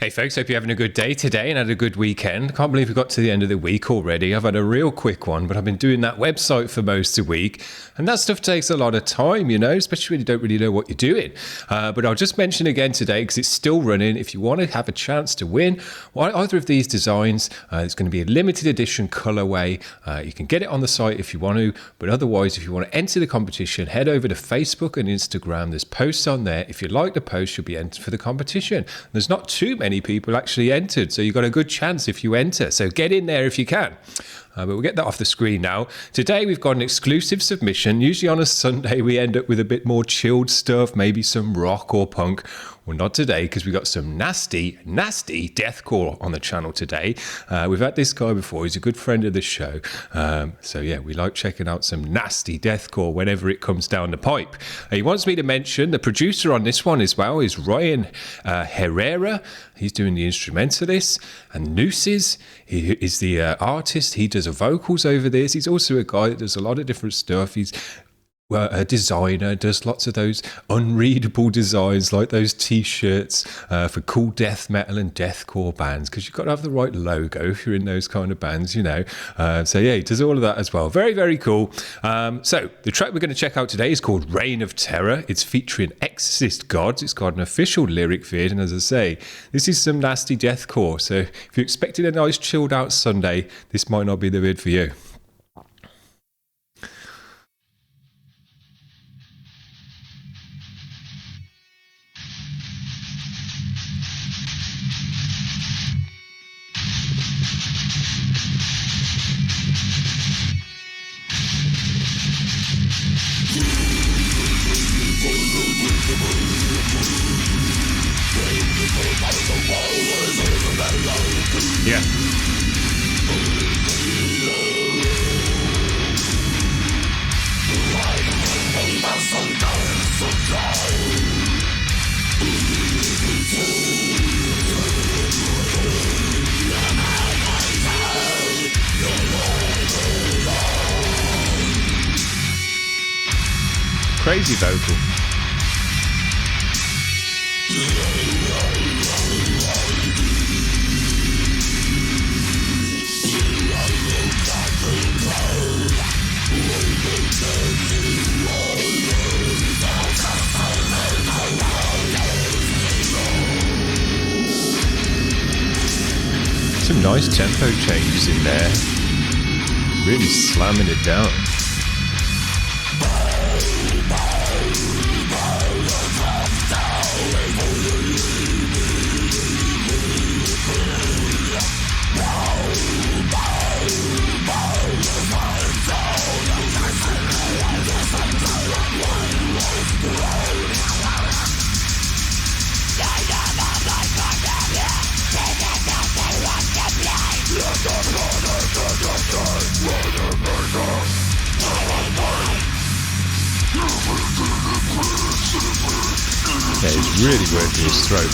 Hey folks, hope you're having a good day today and had a good weekend. Can't believe we got to the end of the week already. I've had a real quick one, but I've been doing that website for most of the week. And that stuff takes a lot of time, you know, especially when you don't really know what you're doing. But I'll just mention again today, because it's still running. If you want to have a chance to win either of these designs, it's going to be a limited edition colorway. You can get it on the site if you want to. But otherwise, if you want to enter the competition, head over to Facebook and Instagram. There's posts on there. If you like the post, you'll be entered for the competition. There's not too many people actually entered, so you've got a good chance if you enter, so get in there if you can. But we'll get that off the screen now. Today we've got an exclusive submission. Usually on a Sunday we end up with a bit more chilled stuff, maybe some rock or punk. Well, not today, because we've got some nasty deathcore on the channel today. We've had this guy before. He's a good friend of the show. So yeah, we like checking out some nasty deathcore whenever it comes down the pipe. He wants me to mention the producer on this one as well is Ryan Herrera. He's doing the instrumentalist. And Nooses, he is the artist. He does the vocals over this. He's also a guy that does a lot of different stuff. He's a designer, does lots of those unreadable designs like those t-shirts for cool death metal and deathcore bands, because you've got to have the right logo if you're in those kind of bands, you know. So yeah, he does all of that as well. Very, very cool. So the track we're going to check out today is called Reign of Terror. It's featuring Exorcist Gods. It's got an official lyric vid, and as I say, this is some nasty deathcore. So if you're expecting a nice chilled out Sunday, this might not be the vid for you. Yeah. Crazy vocal. Some nice tempo changes in there. Really slamming it down. Yeah, he's really working his throat.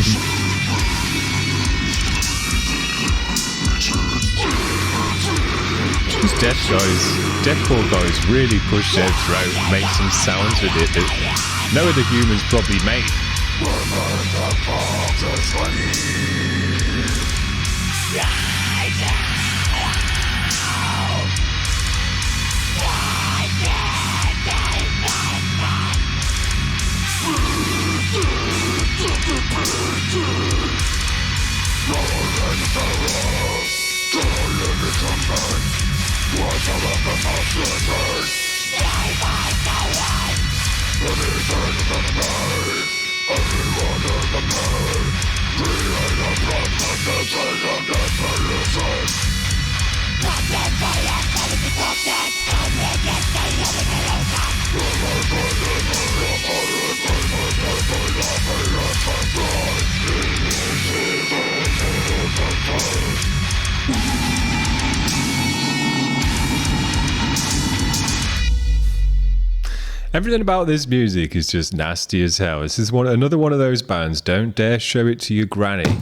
These deathcore guys really push their throat and make some sounds with it that no other humans probably make. Everything about this music is just nasty as hell. This is another one of those bands. Don't dare show it to your granny.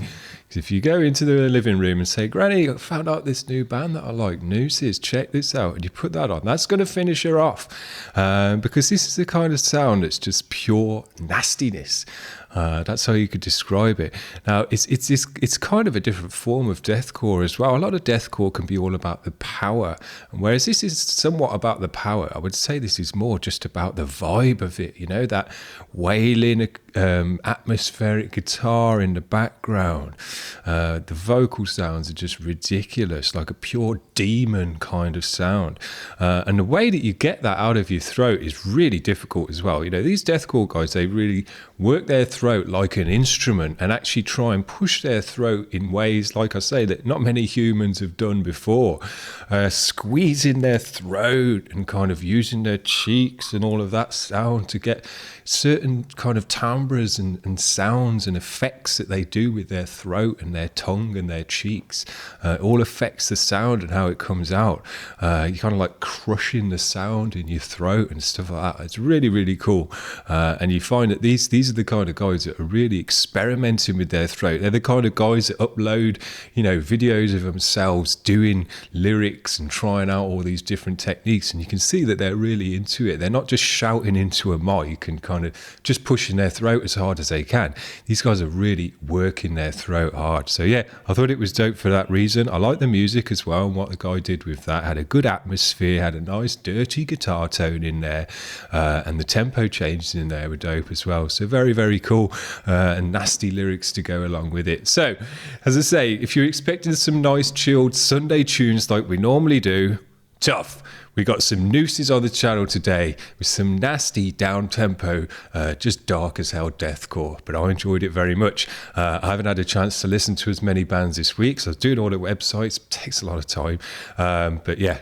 Because if you go into the living room and say, Granny, I found out this new band that I like, NXXSES, check this out, and you put that on, that's going to finish her off. Because this is the kind of sound that's just pure nastiness. That's how you could describe it. Now, it's kind of a different form of deathcore as well. A lot of deathcore can be all about the power, and whereas this is somewhat about the power, I would say this is more just about the vibe of it. You know, that wailing, atmospheric guitar in the background. The vocal sounds are just ridiculous, like a pure demon kind of sound. And the way that you get that out of your throat is really difficult as well. You know, these deathcore guys, they really work their throat like an instrument and actually try and push their throat in ways, like I say, that not many humans have done before. Squeezing their throat and kind of using their cheeks and all of that sound to get certain kind of timbres and sounds and effects that they do with their throat and their tongue and their cheeks. It all affects the sound and how it comes out. You're kind of like crushing the sound in your throat and stuff like that. It's really, really cool. And you find that these are the kind of guys that are really experimenting with their throat. They're the kind of guys that upload, you know, videos of themselves doing lyrics and trying out all these different techniques. And you can see that they're really into it. They're not just shouting into a mic and kind of just pushing their throat as hard as they can. These guys are really working their throat hard. So yeah, I thought it was dope for that reason. I like the music as well, and what the guy did with that. Had a good atmosphere, had a nice dirty guitar tone in there, and the tempo changes in there were dope as well. So very, very cool, and nasty lyrics to go along with it. So as I say, if you're expecting some nice chilled Sunday tunes like we normally do, tough. We got some nooses on the channel today with some nasty down-tempo, just dark as hell deathcore, but I enjoyed it very much. I haven't had a chance to listen to as many bands this week, so I was doing all the websites. It takes a lot of time, but yeah,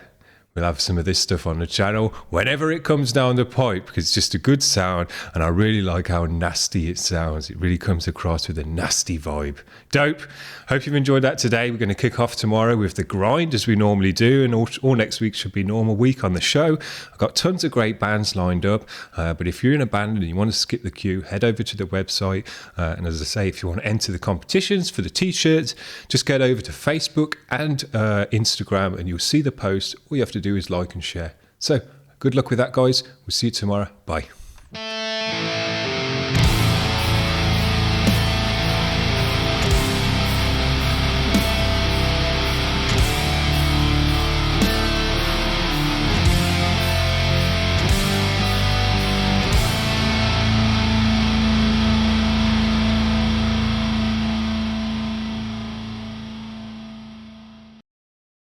we'll have some of this stuff on the channel whenever it comes down the pipe, because it's just a good sound, and I really like how nasty it sounds. It really comes across with a nasty vibe. Dope. Hope you've enjoyed that today. We're going to kick off tomorrow with the grind as we normally do, and all next week should be a normal week on the show. I've got tons of great bands lined up, but if you're in a band and you want to skip the queue, head over to the website, and as I say, if you want to enter the competitions for the t-shirts, just get over to Facebook and Instagram, and you'll see the post. All you have to do is like and share. So good luck with that, guys. We'll see you tomorrow. Bye.